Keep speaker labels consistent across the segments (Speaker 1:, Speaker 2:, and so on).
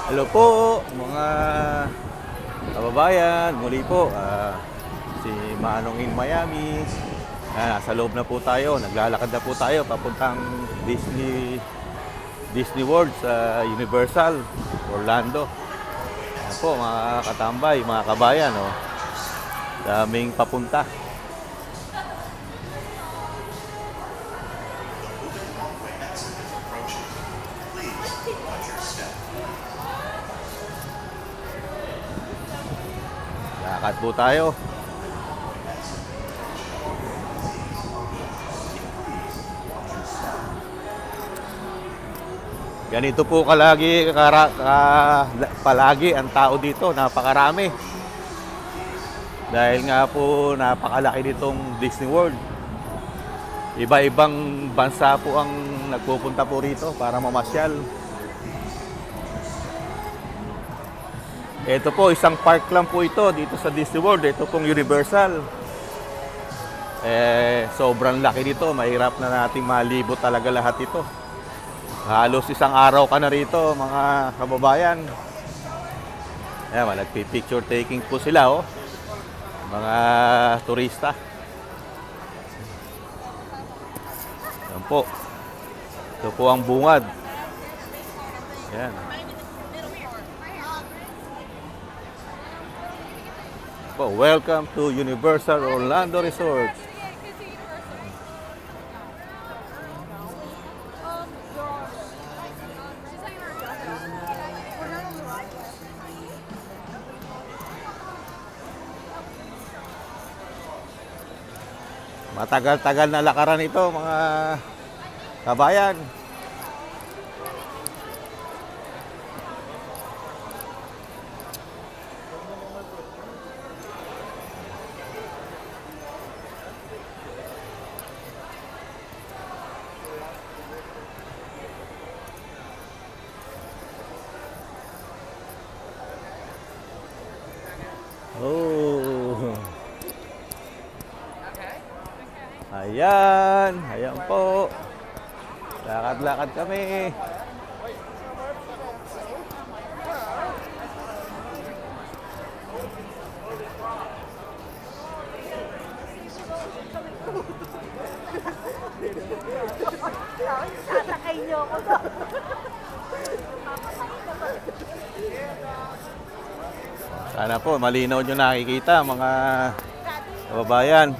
Speaker 1: Hello po mga kababayan, muli po si Manong in Miami. Nasa loob na po tayo, naglalakad na po tayo papuntang Disney World sa Universal Orlando. Ayan po mga katambay, mga kabayan, oh. Daming papunta. Lakad po tayo. Ganito po palagi ang tao dito, napakarami. Dahil nga po napakalaki nitong Disney World. Iba-ibang bansa po ang nagpupunta po rito para mamasyal. Ito po, isang park lang po ito dito sa Disney World. Ito pong Universal. Sobrang laki nito. Mahirap na nating malibot talaga lahat ito. Halos isang araw ka na rito, mga kababayan. Ayan, nagpi-picture taking po sila, oh. Mga turista. Ayan po. Ito po ang bungad. Ayan. Po, welcome to Universal Orlando Resort. Matagal-tagal na lakaran ito, mga kabayan. Oh. Ayan po. Lakad-lakad kami.
Speaker 2: Sasakay niyo ako to.
Speaker 1: Sana po malinaw nyo nakikita, mga kababayan.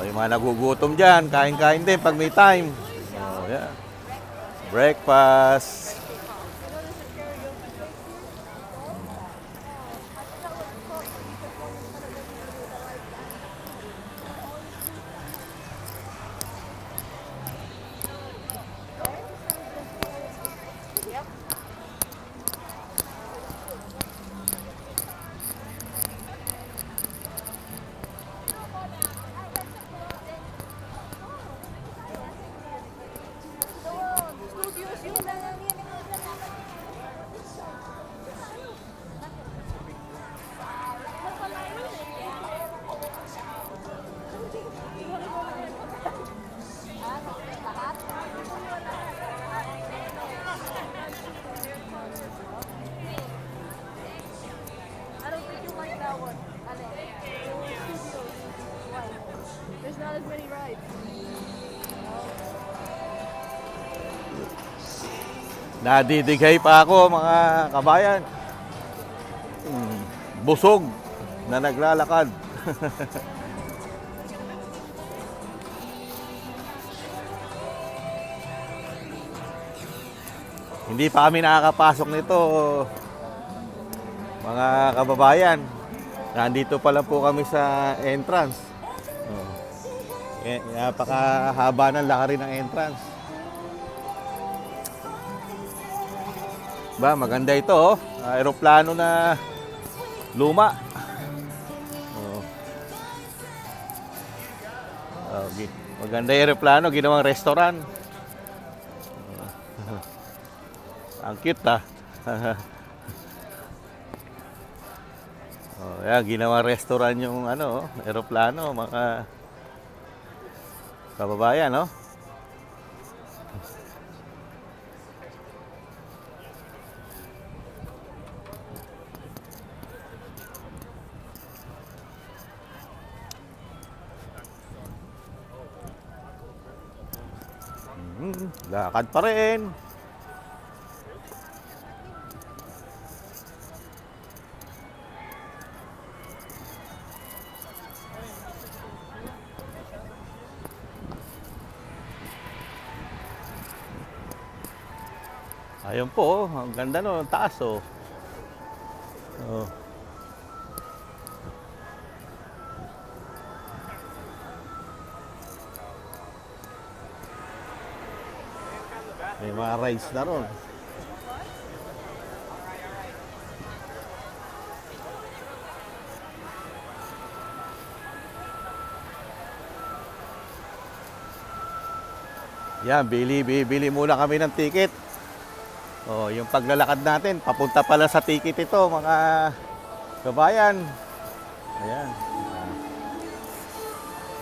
Speaker 1: Yung mga nagugutom dyan, kain-kain din pag may time. Yeah. Breakfast.
Speaker 2: There's not as many rides.
Speaker 1: Nadidigay pa ako, mga kabayan. Busog na naglalakad. Hindi pa kami nakakapasok nito, mga kababayan. Nandito pa lang po kami sa entrance. Napakahaba ng lakarin ng entrance. Ba, maganda ito, oh. Aeroplano na luma. Maganda yung aeroplano, ginawang restaurant. Ang cute, ah. Yan, ginawang restaurant yung aeroplano, mga kababayan, no? Lakad pa rin. Ayun po, ang ganda no, ang taas oh. Oh. May mga rides na ron. Yan, bili muna kami ng ticket. Oh, yung paglalakad natin, papunta pala sa ticket ito, mga kabayan. Ayan.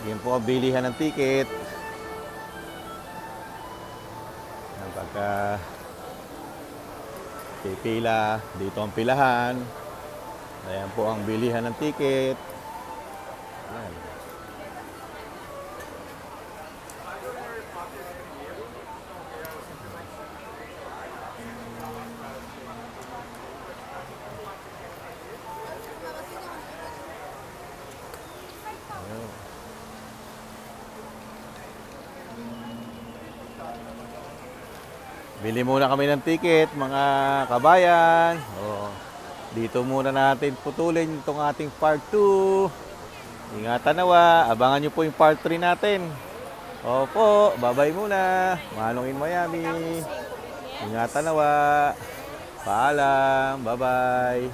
Speaker 1: Yan po ang bilihan ng ticket. Ang pagka pipila, dito ang pilahan. Ayan po ang bilihan ng ticket. Ayan. Bili muna kami ng ticket, mga kabayan. Oh, dito muna natin putulin itong ating part 2. Ingatan nawa, abangan nyo po yung part 3 natin. Opo, bye-bye muna. Manong in Miami. Ingatan nawa. Paalam, bye-bye.